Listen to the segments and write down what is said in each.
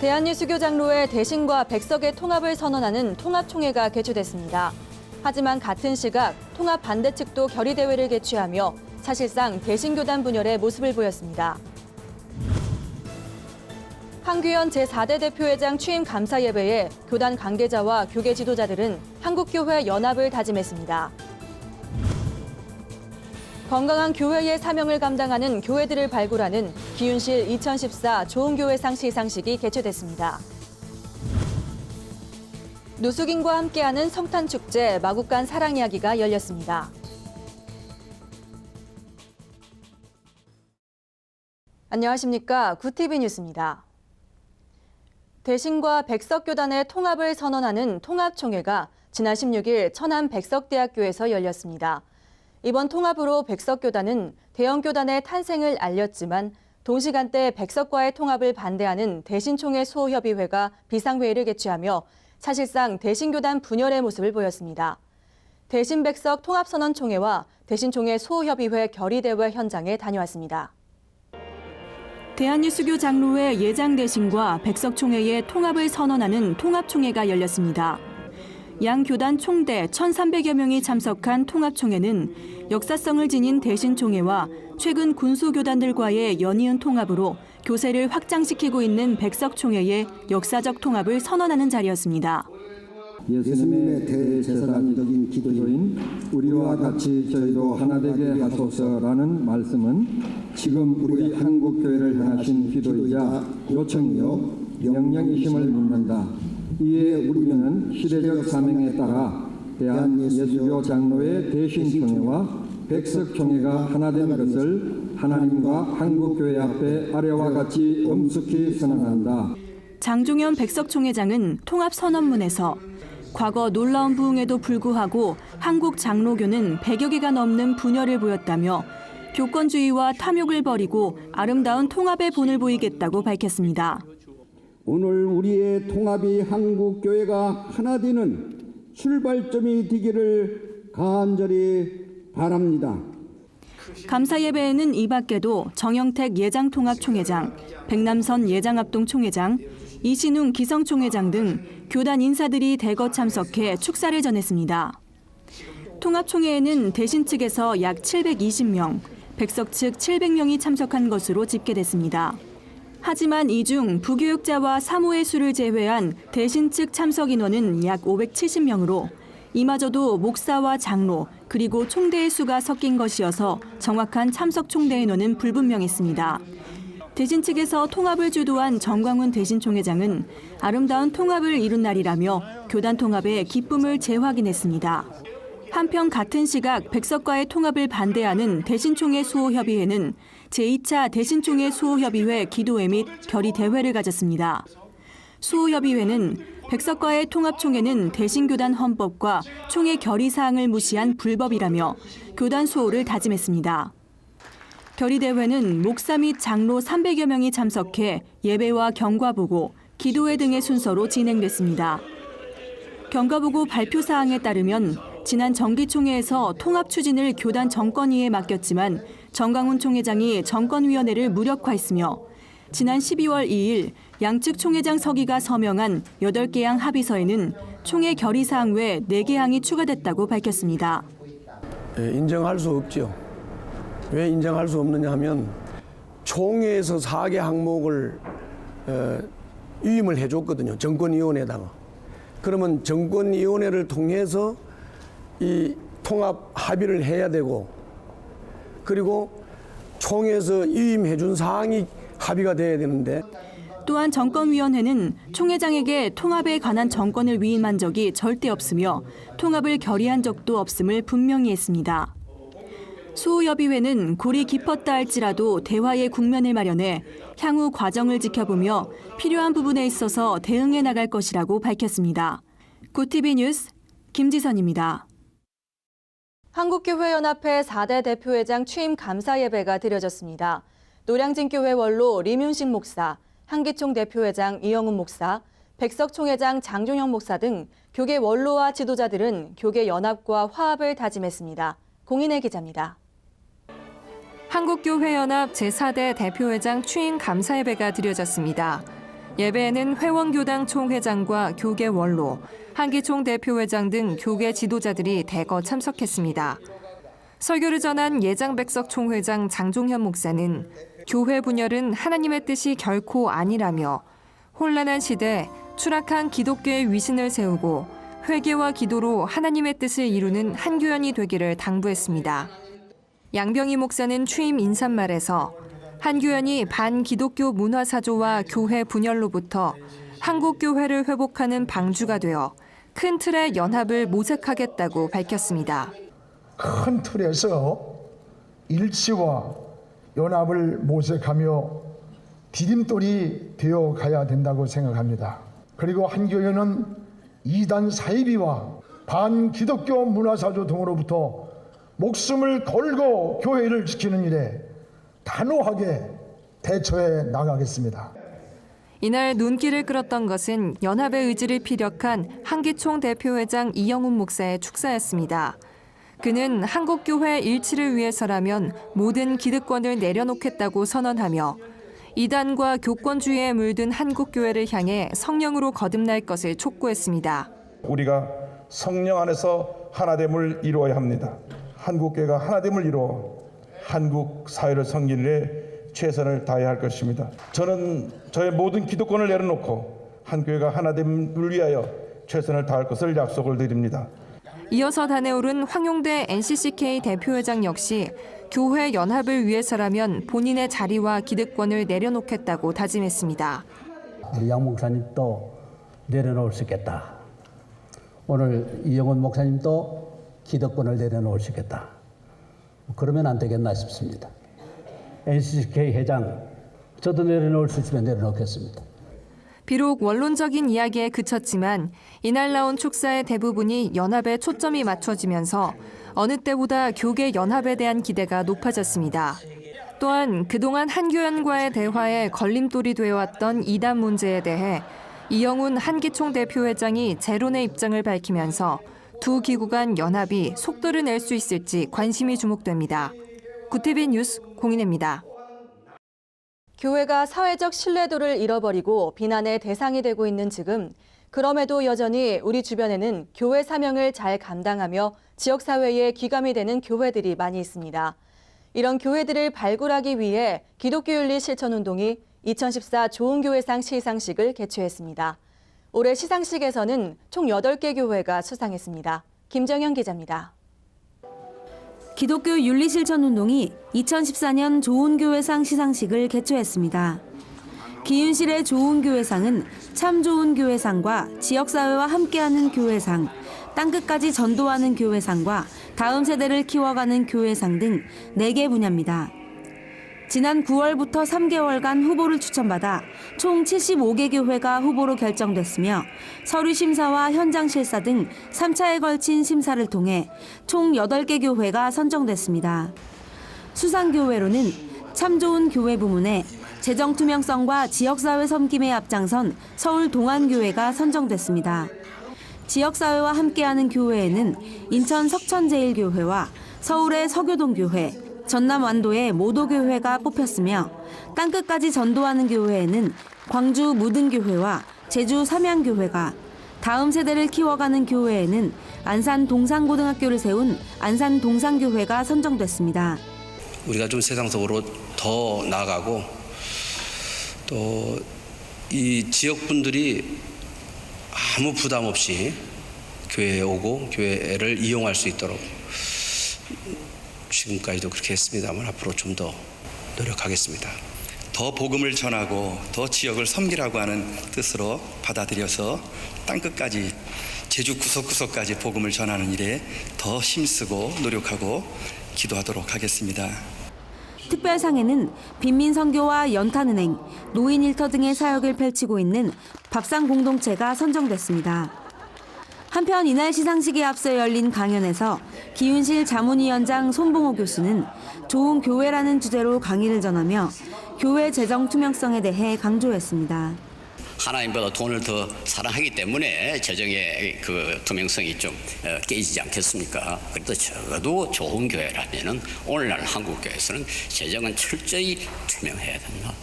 대한예수교 장로회 대신과 백석의 통합을 선언하는 통합총회가 개최됐습니다. 하지만 같은 시각 통합 반대 측도 결의대회를 개최하며 사실상 대신교단 분열의 모습을 보였습니다. 황규현 제4대 대표회장 취임 감사 예배에 교단 관계자와 교계 지도자들은 한국교회 연합을 다짐했습니다. 건강한 교회의 사명을 감당하는 교회들을 발굴하는 기윤실 2014 좋은교회상 시상식이 개최됐습니다. 노숙인과 함께하는 성탄축제 마국간 사랑이야기가 열렸습니다. 안녕하십니까. 구TV 뉴스입니다. 대신과 백석교단의 통합을 선언하는 통합총회가 지난 16일 천안 백석대학교에서 열렸습니다. 이번 통합으로 백석교단은 대형교단의 탄생을 알렸지만 동시간대 백석과의 통합을 반대하는 대신총회 수호협의회가 비상회의를 개최하며 사실상 대신교단 분열의 모습을 보였습니다. 대신백석 통합선언총회와 대신총회 수호협의회 결의대회 현장에 다녀왔습니다. 대한예수교 장로회 예장대신과 백석총회의 통합을 선언하는 통합총회가 열렸습니다. 양 교단 총대 1,300여 명이 참석한 통합총회는 역사성을 지닌 대신총회와 최근 군수교단들과의 연이은 통합으로 교세를 확장시키고 있는 백석총회의 역사적 통합을 선언하는 자리였습니다. 예수님의 대제사장적인 기도인 우리와 같이 저희도 하나 되게 하소서라는 말씀은 지금 우리 한국교회를 향하신 기도이자 요청이요 명령이심을 믿는다. 이에 우리는 시대적 사명에 따라 대한예수교 장로회 대신총회와 백석총회가 하나 된 것을 하나님과 한국교회 앞에 아래와 같이 엄숙히 선언한다. 장종현 백석총회장은 통합선언문에서 과거 놀라운 부흥에도 불구하고 한국 장로교는 100여 개가 넘는 분열을 보였다며 교권주의와 탐욕을 버리고 아름다운 통합의 본을 보이겠다고 밝혔습니다. 오늘 우리의 통합이 한국교회가 하나 되는 출발점이 되기를 간절히 바랍니다. 감사 예배에는 이 밖에도 정영택 예장통합총회장, 백남선 예장합동총회장, 이신웅 기성총회장 등 교단 인사들이 대거 참석해 축사를 전했습니다. 통합총회에는 대신 측에서 약 720명, 백석 측 700명이 참석한 것으로 집계됐습니다. 하지만 이 중 부교육자와 사모의 수를 제외한 대신 측 참석 인원은 약 570명으로 이마저도 목사와 장로 그리고 총대의 수가 섞인 것이어서 정확한 참석 총대 인원은 불분명했습니다. 대신 측에서 통합을 주도한 정광훈 대신총회장은 아름다운 통합을 이룬 날이라며 교단 통합의 기쁨을 재확인했습니다. 한편 같은 시각 백석과의 통합을 반대하는 대신총회 수호협의회는 제2차 대신총회 수호협의회 기도회 및 결의대회를 가졌습니다. 수호협의회는 백석과의 통합총회는 대신교단 헌법과 총회 결의사항을 무시한 불법이라며 교단 수호를 다짐했습니다. 결의대회는 목사 및 장로 300여 명이 참석해 예배와 경과보고, 기도회 등의 순서로 진행됐습니다. 경과보고 발표 사항에 따르면 지난 정기총회에서 통합 추진을 교단 정권위에 맡겼지만 정광훈 총회장이 정권위원회를 무력화했으며 지난 12월 2일 양측 총회장 서기가 서명한 8개 항 합의서에는 총회 결의사항 외 4개 항이 추가됐다고 밝혔습니다. 인정할 수 없죠. 왜 인정할 수 없느냐 하면 총회에서 4개 항목을 위임을 해줬거든요. 정권위원회에다가. 그러면 정권위원회를 통해서 이 통합 합의를 해야 되고 그리고 총회에서 위임해준 사항이 합의가 돼야 되는데 또한 정권위원회는 총회장에게 통합에 관한 정권을 위임한 적이 절대 없으며 통합을 결의한 적도 없음을 분명히 했습니다. 수호협의회는 골이 깊었다 할지라도 대화의 국면을 마련해 향후 과정을 지켜보며 필요한 부분에 있어서 대응해 나갈 것이라고 밝혔습니다. 구TV 뉴스 김지선입니다. 한국교회연합회 4대 대표회장 취임 감사 예배가 드려졌습니다. 노량진교회 원로 리윤식 목사, 한기총 대표회장 이영훈 목사, 백석총회장 장종영 목사 등 교계 원로와 지도자들은 교계 연합과 화합을 다짐했습니다. 공인혜 기자입니다. 한국교회연합 제4대 대표회장 취임 감사 예배가 드려졌습니다. 예배에는 회원교당 총회장과 교계 원로, 한기총 대표회장 등 교계 지도자들이 대거 참석했습니다. 설교를 전한 예장백석 총회장 장종현 목사는 교회 분열은 하나님의 뜻이 결코 아니라며 혼란한 시대 추락한 기독교의 위신을 세우고 회개와 기도로 하나님의 뜻을 이루는 한교연이 되기를 당부했습니다. 양병희 목사는 취임 인사말에서 한교연이 반기독교 문화사조와 교회 분열로부터 한국교회를 회복하는 방주가 되어 큰 틀의 연합을 모색하겠다고 밝혔습니다. 큰 틀에서 일치와 연합을 모색하며 디딤돌이 되어 가야 된다고 생각합니다. 그리고 한교회는 이단 사이비와 반기독교 문화사조 등으로부터 목숨을 걸고 교회를 지키는 일에 단호하게 대처해 나가겠습니다. 이날 눈길을 끌었던 것은 연합의 의지를 피력한 한기총 대표회장 이영훈 목사의 축사였습니다. 그는 한국교회 일치를 위해서라면 모든 기득권을 내려놓겠다고 선언하며 이단과 교권주의에 물든 한국교회를 향해 성령으로 거듭날 것을 촉구했습니다. 우리가 성령 안에서 하나됨을 이루어야 합니다. 한국교회가 하나됨을 이루어 한국 사회를 섬기는 데 최선을 다해야 할 것입니다. 저는 저의 모든 기득권을 내려놓고 한교회가 하나됨을 위하여 최선을 다할 것을 약속을 드립니다. 이어서 단에 오른 황용대 NCCK 대표회장 역시 교회 연합을 위해서라면 본인의 자리와 기득권을 내려놓겠다고 다짐했습니다. 우리 양 목사님도 내려놓을 수 있겠다. 오늘 이영훈 목사님도 기득권을 내려놓을 수 있겠다. 그러면 안 되겠나 싶습니다. NCCK 회장, 저도 내려놓을 수 있으면 내려놓겠습니다. 비록 원론적인 이야기에 그쳤지만 이날 나온 축사의 대부분이 연합에 초점이 맞춰지면서 어느 때보다 교계 연합에 대한 기대가 높아졌습니다. 또한 그동안 한교연과의 대화에 걸림돌이 되어왔던 이단 문제에 대해 이영훈 한기총 대표회장이 재론의 입장을 밝히면서 두 기구 간 연합이 속도를 낼 수 있을지 관심이 주목됩니다. 구티비 뉴스 공인혜입니다. 교회가 사회적 신뢰도를 잃어버리고 비난의 대상이 되고 있는 지금, 그럼에도 여전히 우리 주변에는 교회 사명을 잘 감당하며 지역사회에 귀감이 되는 교회들이 많이 있습니다. 이런 교회들을 발굴하기 위해 기독교윤리 실천운동이 2014 좋은교회상 시상식을 개최했습니다. 올해 시상식에서는 총 8개 교회가 수상했습니다. 김정현 기자입니다. 기독교 윤리실천운동이 2014년 좋은교회상 시상식을 개최했습니다. 기윤실의 좋은교회상은 참 좋은 교회상과 지역사회와 함께하는 교회상, 땅끝까지 전도하는 교회상과 다음 세대를 키워가는 교회상 등 4개 분야입니다. 지난 9월부터 3개월간 후보를 추천받아 총 75개 교회가 후보로 결정됐으며 서류 심사와 현장 실사 등 3차에 걸친 심사를 통해 총 8개 교회가 선정됐습니다. 수상교회로는 참 좋은 교회 부문에 재정 투명성과 지역사회 섬김에 앞장선 서울 동안교회가 선정됐습니다. 지역사회와 함께하는 교회에는 인천 석천제일교회와 서울의 서교동교회, 전남 완도의 모도교회가 뽑혔으며 땅끝까지 전도하는 교회에는 광주 무등교회와 제주 삼양교회가, 다음 세대를 키워가는 교회에는 안산 동산고등학교를 세운 안산 동산교회가 선정됐습니다. 우리가 좀 세상 속으로 더 나아가고 또 이 지역분들이 아무 부담 없이 교회에 오고 교회를 이용할 수 있도록 지금까지도 그렇게 했습니다만 앞으로 좀 더 노력하겠습니다. 더 복음을 전하고 더 지역을 섬기라고 하는 뜻으로 받아들여서 땅끝까지 제주 구석구석까지 복음을 전하는 일에 더 힘쓰고 노력하고 기도하도록 하겠습니다. 특별상에는 빈민선교와 연탄은행, 노인일터 등의 사역을 펼치고 있는 밥상 공동체가 선정됐습니다. 한편 이날 시상식에 앞서 열린 강연에서 기윤실 자문위원장 손봉호 교수는 좋은 교회라는 주제로 강의를 전하며 교회 재정 투명성에 대해 강조했습니다. 하나님보다 돈을 더 사랑하기 때문에 재정의 그 투명성이 좀 깨지지 않겠습니까? 그래도 적어도 좋은 교회라면은 오늘날 한국 교회에서는 재정은 철저히 투명해야 된다.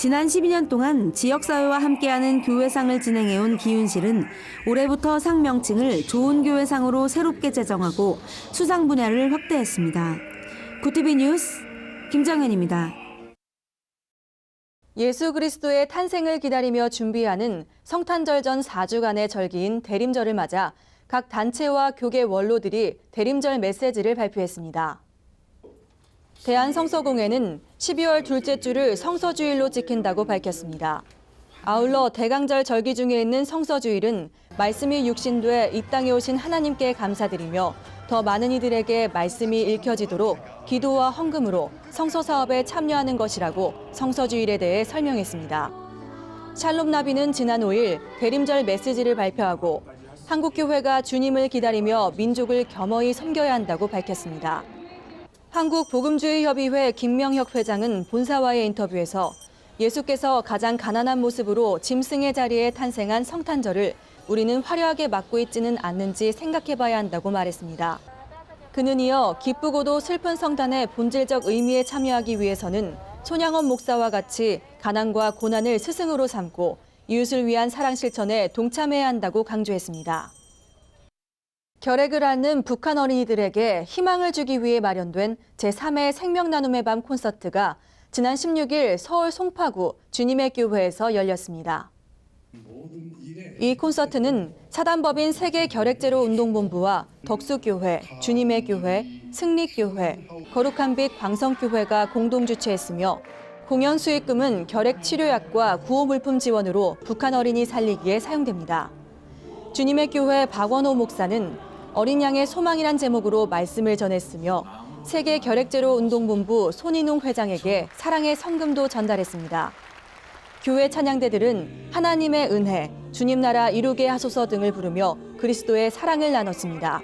지난 12년 동안 지역사회와 함께하는 교회상을 진행해온 기윤실은 올해부터 상 명칭을 좋은 교회상으로 새롭게 제정하고 수상 분야를 확대했습니다. 구티비 뉴스 김정현입니다. 예수 그리스도의 탄생을 기다리며 준비하는 성탄절 전 4주간의 절기인 대림절을 맞아 각 단체와 교계 원로들이 대림절 메시지를 발표했습니다. 대한성서공회는 12월 둘째 주를 성서주일로 지킨다고 밝혔습니다. 아울러 대강절 절기 중에 있는 성서주일은 말씀이 육신돼 이 땅에 오신 하나님께 감사드리며 더 많은 이들에게 말씀이 읽혀지도록 기도와 헌금으로 성서 사업에 참여하는 것이라고 성서주일에 대해 설명했습니다. 샬롬 나비는 지난 5일 대림절 메시지를 발표하고 한국교회가 주님을 기다리며 민족을 겸허히 섬겨야 한다고 밝혔습니다. 한국복음주의협의회 김명혁 회장은 본사와의 인터뷰에서 예수께서 가장 가난한 모습으로 짐승의 자리에 탄생한 성탄절을 우리는 화려하게 맞고 있지는 않는지 생각해봐야 한다고 말했습니다. 그는 이어 기쁘고도 슬픈 성탄의 본질적 의미에 참여하기 위해서는 손양원 목사와 같이 가난과 고난을 스승으로 삼고 이웃을 위한 사랑 실천에 동참해야 한다고 강조했습니다. 결핵을 앓는 북한 어린이들에게 희망을 주기 위해 마련된 제3회 생명나눔의 밤 콘서트가 지난 16일 서울 송파구 주님의 교회에서 열렸습니다. 이 콘서트는 사단법인 세계결핵제로 운동본부와 덕수교회, 주님의 교회, 승리교회, 거룩한 빛 광성교회가 공동 주최했으며 공연 수익금은 결핵 치료약과 구호물품 지원으로 북한 어린이 살리기에 사용됩니다. 주님의 교회 박원호 목사는 어린 양의 소망이란 제목으로 말씀을 전했으며 세계결핵제로 운동본부 손인웅 회장에게 사랑의 성금도 전달했습니다. 교회 찬양대들은 하나님의 은혜, 주님 나라 이루게 하소서 등을 부르며 그리스도의 사랑을 나눴습니다.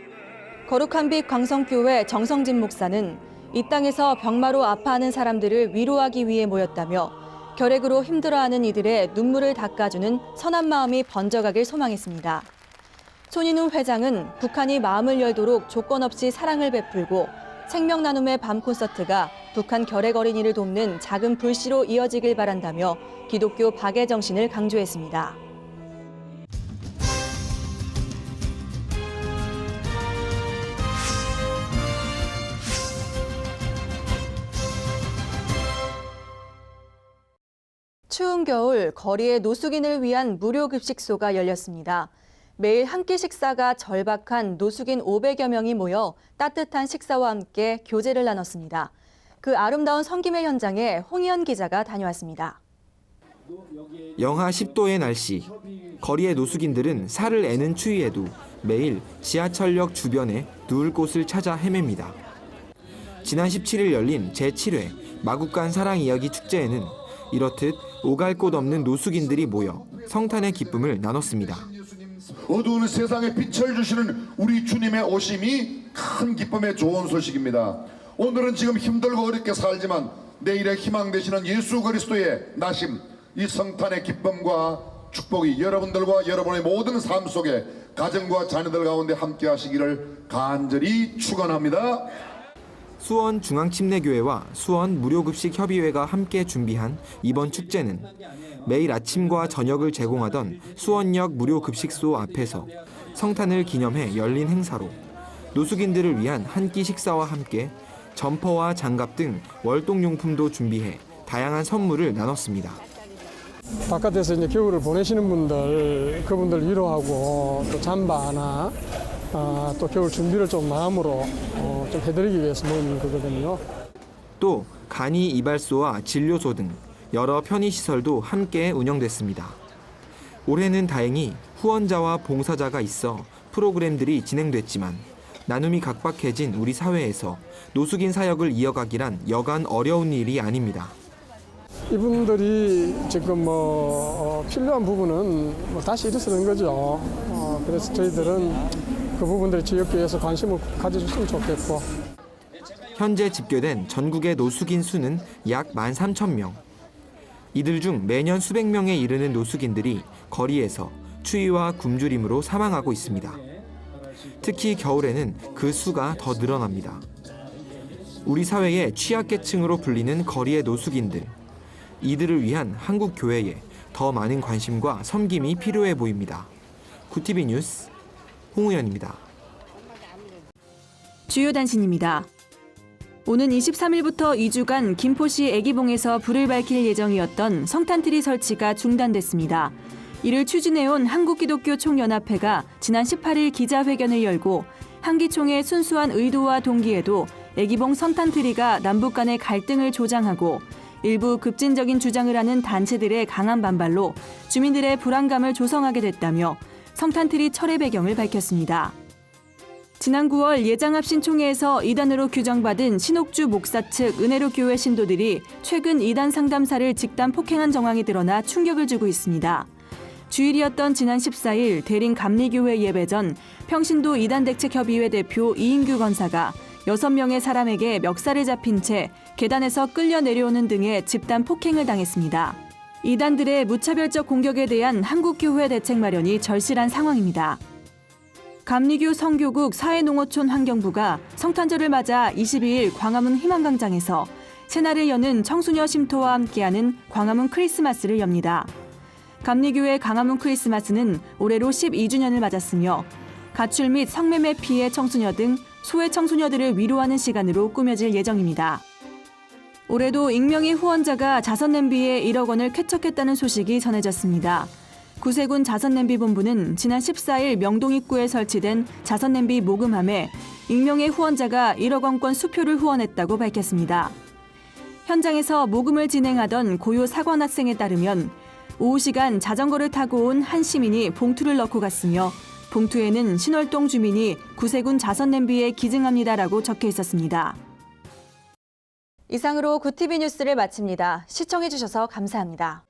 거룩한 빛 광성교회 정성진 목사는 이 땅에서 병마로 아파하는 사람들을 위로하기 위해 모였다며 결핵으로 힘들어하는 이들의 눈물을 닦아주는 선한 마음이 번져가길 소망했습니다. 손인웅 회장은 북한이 마음을 열도록 조건 없이 사랑을 베풀고 생명나눔의 밤 콘서트가 북한 결핵 어린이를 돕는 작은 불씨로 이어지길 바란다며 기독교 박애 정신을 강조했습니다. 추운 겨울 거리의 노숙인을 위한 무료 급식소가 열렸습니다. 매일 한 끼 식사가 절박한 노숙인 500여 명이 모여 따뜻한 식사와 함께 교제를 나눴습니다. 그 아름다운 섬김의 현장에 홍희연 기자가 다녀왔습니다. 영하 10도의 날씨, 거리의 노숙인들은 살을 애는 추위에도 매일 지하철역 주변에 누울 곳을 찾아 헤맵니다. 지난 17일 열린 제7회 마국간 사랑 이야기 축제에는 이렇듯 오갈 곳 없는 노숙인들이 모여 성탄의 기쁨을 나눴습니다. 어두운 세상에 빛을 주시는 우리 주님의 오심이 큰 기쁨의 좋은 소식입니다. 오늘은 지금 힘들고 어렵게 살지만 내일의 희망 되시는 예수 그리스도의 나심, 이 성탄의 기쁨과 축복이 여러분들과 여러분의 모든 삶 속에 가정과 자녀들 가운데 함께 하시기를 간절히 축원합니다. 수원중앙침례교회와 수원무료급식협의회가 함께 준비한 이번 축제는 매일 아침과 저녁을 제공하던 수원역 무료급식소 앞에서 성탄을 기념해 열린 행사로 노숙인들을 위한 한 끼 식사와 함께 점퍼와 장갑 등 월동용품도 준비해 다양한 선물을 나눴습니다. 바깥에서 이제 겨울을 보내시는 분들, 그분들 위로하고 또 잠바 하나, 또 겨울 준비를 좀 마음으로 좀 해드리기 위해서 모인 거거든요. 또 간이 이발소와 진료소 등 여러 편의시설도 함께 운영됐습니다. 올해는 다행히 후원자와 봉사자가 있어 프로그램들이 진행됐지만 나눔이 각박해진 우리 사회에서 노숙인 사역을 이어가기란 여간 어려운 일이 아닙니다. 이분들이 지금 필요한 부분은 다시 일어서는 거죠. 그래서 저희들은 그 부분들이 지역교회에서 관심을 가져줬으면 좋겠고. 현재 집계된 전국의 노숙인 수는 약 13,000명. 이들 중 매년 수백 명에 이르는 노숙인들이 거리에서 추위와 굶주림으로 사망하고 있습니다. 특히 겨울에는 그 수가 더 늘어납니다. 우리 사회의 취약계층으로 불리는 거리의 노숙인들. 이들을 위한 한국 교회에 더 많은 관심과 섬김이 필요해 보입니다. 구티비 뉴스 홍우연입니다. 주요 단신입니다. 오는 23일부터 2주간 김포시 애기봉에서 불을 밝힐 예정이었던 성탄트리 설치가 중단됐습니다. 이를 추진해온 한국기독교총연합회가 지난 18일 기자회견을 열고 한기총의 순수한 의도와 동기에도 애기봉 성탄트리가 남북 간의 갈등을 조장하고 일부 급진적인 주장을 하는 단체들의 강한 반발로 주민들의 불안감을 조성하게 됐다며 성탄트리 철회 배경을 밝혔습니다. 지난 9월 예장합신총회에서 이단으로 규정받은 신옥주 목사 측 은혜로 교회 신도들이 최근 이단 상담사를 집단 폭행한 정황이 드러나 충격을 주고 있습니다. 주일이었던 지난 14일 대림 감리교회 예배 전 평신도 이단대책협의회 대표 이인규 권사가 6명의 사람에게 멱살을 잡힌 채 계단에서 끌려 내려오는 등의 집단 폭행을 당했습니다. 이단들의 무차별적 공격에 대한 한국교회 대책 마련이 절실한 상황입니다. 감리교 성교국 사회농어촌 환경부가 성탄절을 맞아 22일 광화문 희망광장에서 새날을 여는 청소년 쉼터와 함께하는 광화문 크리스마스를 엽니다. 감리교회 광화문 크리스마스는 올해로 12주년을 맞았으며 가출 및 성매매 피해 청소년 등 소외 청소년들을 위로하는 시간으로 꾸며질 예정입니다. 올해도 익명의 후원자가 자선냄비에 1억 원을 쾌척했다는 소식이 전해졌습니다. 구세군 자선냄비본부는 지난 14일 명동 입구에 설치된 자선냄비 모금함에 익명의 후원자가 1억 원권 수표를 후원했다고 밝혔습니다. 현장에서 모금을 진행하던 고요 사관 학생에 따르면 오후 시간 자전거를 타고 온 한 시민이 봉투를 넣고 갔으며 봉투에는 신월동 주민이 구세군 자선냄비에 기증합니다라고 적혀 있었습니다. 이상으로 구티비 뉴스를 마칩니다. 시청해주셔서 감사합니다.